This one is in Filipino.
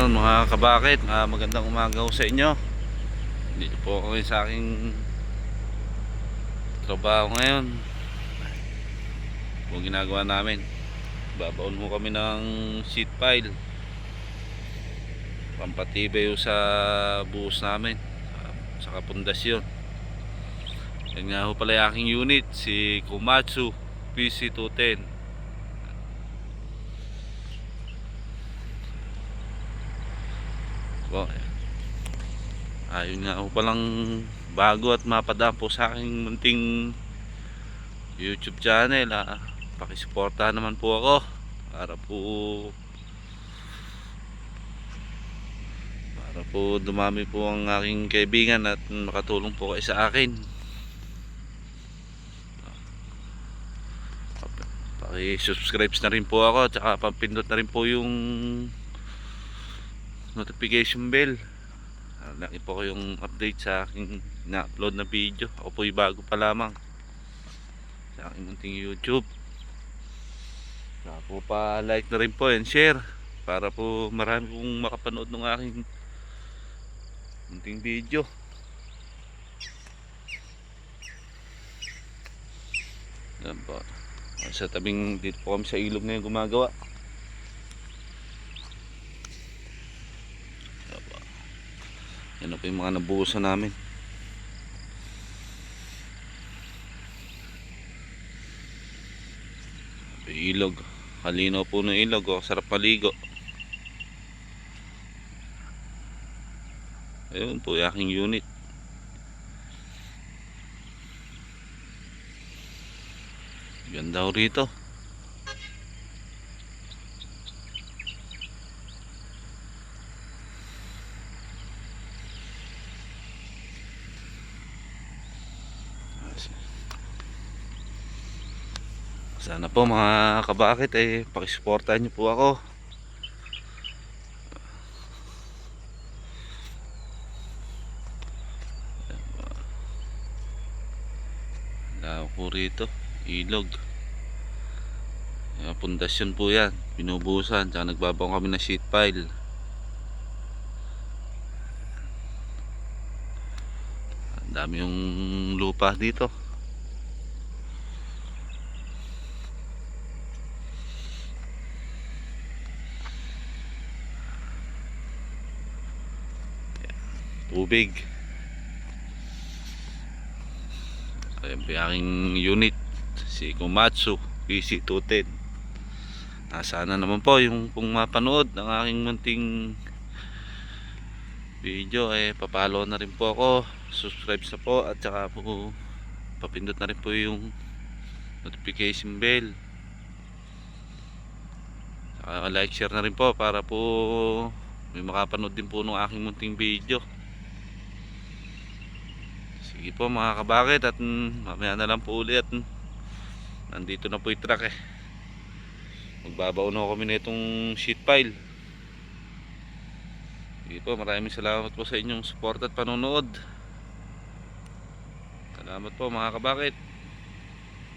Ayun mga kabakit, magandang umaga ho sa inyo. Dito po ako sa aking trabaho ngayon. Kung ginagawa namin, babaon mo kami ng sheet pile pampatibay ho sa buhos namin sa kapundasyon. Yan nga ho pala yung aking unit, si Komatsu PC210. Ayun nga ho palang bago at mapadaan po sa aking munting YouTube channel. Pakisuportahan naman po ako para po dumami po ang aking kaibigan at makatulong po kayo sa akin. Paki-subscribe na rin po ako at saka pampindot na rin po yung notification bell. Lagi po kayong update sa aking na-upload na video. Ako po yung bago pa lamang sa aking munting YouTube. Saka po pa like na rin po and share para po marami pong makapanood ng aking munting video. Yan po. Sa tabing dito po kami sa ilog na yung gumagawa. Yan po yung mga nabuhusan namin. Ilog, kalinaw po ng ilog, sarap maligo. Ayun po yung aking unit. Ganda ho rito. Sana po mga kabakit pakisuportahan niyo po ako. Lawak po rito, ilog. Pundasyon po yan, binubuhusan, tsaka nagbabaon kami ng sheet pile. Ang dami yung lupa dito. Tubig. Ayan po yung aking unit, si Komatsu PC210. Sana naman po yung kung mapanood ng aking munting video papalo na rin po ako, subscribe na po at saka po papindot na rin po yung notification bell, saka like share na rin po para po may makapanood din po ng aking munting video. Sige po mga kabakit, at mamaya na lang po ulit at nandito na po yung truck magbabaon na kami na itong sheet pile. Sige po, maraming salamat po sa inyong support at panonood. Salamat po mga kabakit.